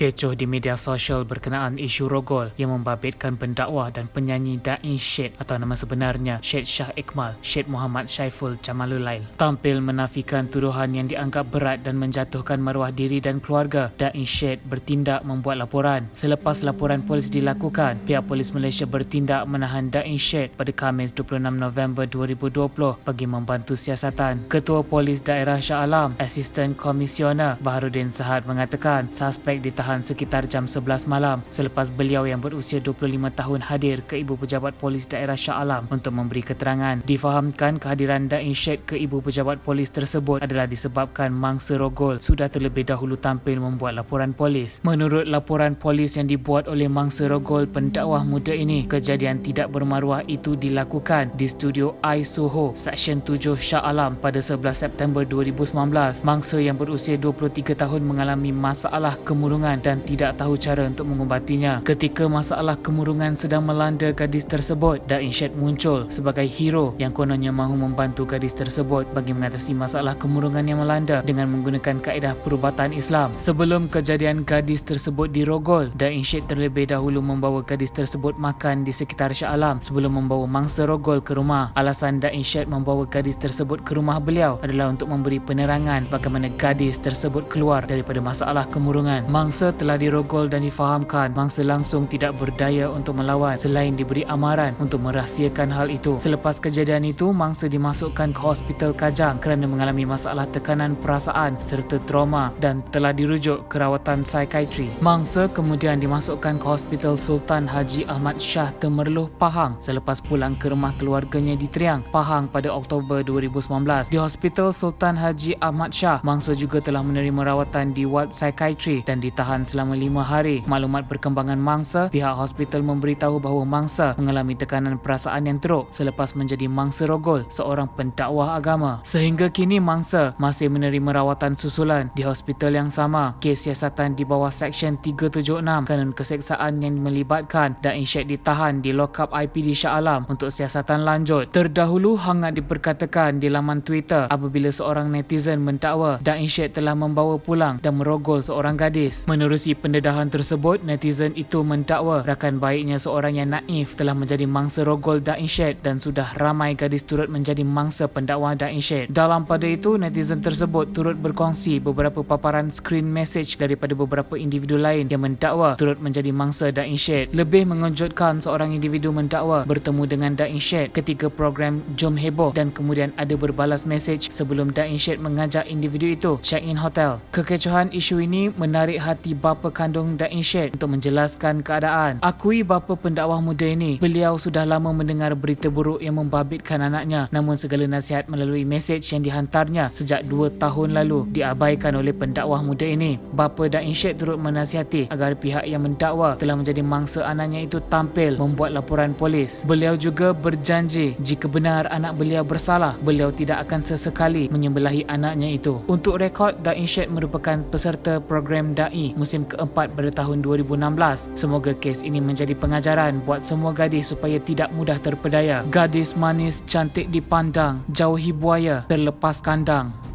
Kecoh di media sosial berkenaan isu rogol yang membabitkan pendakwah dan penyanyi Da'i Syed atau nama sebenarnya Syed Shah Iqmal Syed Muhammad Syaiful Jamalul Lail tampil menafikan tuduhan yang dianggap berat dan menjatuhkan maruah diri dan keluarga. Da'i Syed bertindak membuat laporan. Selepas laporan polis dilakukan, pihak polis Malaysia bertindak menahan Da'i Syed pada Khamis 26 November 2020 bagi membantu siasatan. Ketua Polis Daerah Shah Alam, Asisten Komisioner Baharudin Sahad mengatakan suspek ditahan sekitar jam 11 malam selepas beliau yang berusia 25 tahun hadir ke Ibu Pejabat Polis Daerah Shah Alam untuk memberi keterangan. Difahamkan kehadiran Da'i Syed ke Ibu Pejabat Polis tersebut adalah disebabkan mangsa rogol sudah terlebih dahulu tampil membuat laporan polis. Menurut laporan polis yang dibuat oleh mangsa rogol pendakwah muda ini, kejadian tidak bermaruah itu dilakukan di studio I Soho, Seksyen 7 Shah Alam pada 11 September 2019. Mangsa yang berusia 23 tahun mengalami masalah kemurungan dan tidak tahu cara untuk mengubatinya. Ketika masalah kemurungan sedang melanda gadis tersebut, Da'i Syed muncul sebagai hero yang kononnya mahu membantu gadis tersebut bagi mengatasi masalah kemurungan yang melanda dengan menggunakan kaedah perubatan Islam. Sebelum kejadian gadis tersebut dirogol, Da'i Syed terlebih dahulu membawa gadis tersebut makan di sekitar Shah Alam sebelum membawa mangsa rogol ke rumah. Alasan Da'i Syed membawa gadis tersebut ke rumah beliau adalah untuk memberi penerangan bagaimana gadis tersebut keluar daripada masalah kemurungan. Mangsa telah dirogol dan difahamkan mangsa langsung tidak berdaya untuk melawan selain diberi amaran untuk merahsiakan hal itu. Selepas kejadian itu, mangsa dimasukkan ke Hospital Kajang kerana mengalami masalah tekanan perasaan serta trauma dan telah dirujuk ke rawatan psikiatri. Mangsa kemudian dimasukkan ke Hospital Sultan Haji Ahmad Shah Temerloh, Pahang selepas pulang ke rumah keluarganya di Triang, Pahang pada Oktober 2019. Di Hospital Sultan Haji Ahmad Shah, mangsa juga telah menerima rawatan di ward psikiatri dan ditahan selama 5 hari. Maklumat perkembangan mangsa, pihak hospital memberitahu bahawa mangsa mengalami tekanan perasaan yang teruk selepas menjadi mangsa rogol seorang pendakwah agama. Sehingga kini mangsa masih menerima rawatan susulan di hospital yang sama. Kes siasatan di bawah Seksyen 376 Kanun Keseksaan yang melibatkan Da'i Syed ditahan di lokap IPD Shah Alam untuk siasatan lanjut. Terdahulu hangat diperkatakan di laman Twitter apabila seorang netizen mendakwa Da'i Syed telah membawa pulang dan merogol seorang gadis. Menerusi pendedahan tersebut, netizen itu mendakwa rakan baiknya seorang yang naif telah menjadi mangsa rogol Da'i Syed dan sudah ramai gadis turut menjadi mangsa pendakwa Da'i Syed. Dalam pada itu, netizen tersebut turut berkongsi beberapa paparan screen message daripada beberapa individu lain yang mendakwa turut menjadi mangsa Da'i Syed. Lebih mengejutkan, seorang individu mendakwa bertemu dengan Da'i Syed ketika program Jom Heboh dan kemudian ada berbalas message sebelum Da'i Syed mengajak individu itu check-in hotel. Kekecohan isu ini menarik hati bapa kandung Da'i Syed untuk menjelaskan keadaan. Akui bapa pendakwah muda ini, beliau sudah lama mendengar berita buruk yang membabitkan anaknya, namun segala nasihat melalui mesej yang dihantarnya sejak 2 tahun lalu diabaikan oleh pendakwah muda ini. Bapa Da'i Syed turut menasihati agar pihak yang mendakwa telah menjadi mangsa anaknya itu tampil membuat laporan polis. Beliau juga berjanji jika benar anak beliau bersalah, beliau tidak akan sesekali menyembelahi anaknya itu. Untuk rekod, Da'i Syed merupakan peserta program Da'i musim keempat pada tahun 2016. Semoga kes ini menjadi pengajaran buat semua gadis supaya tidak mudah terpedaya. Gadis manis cantik dipandang, jauhi buaya terlepas kandang.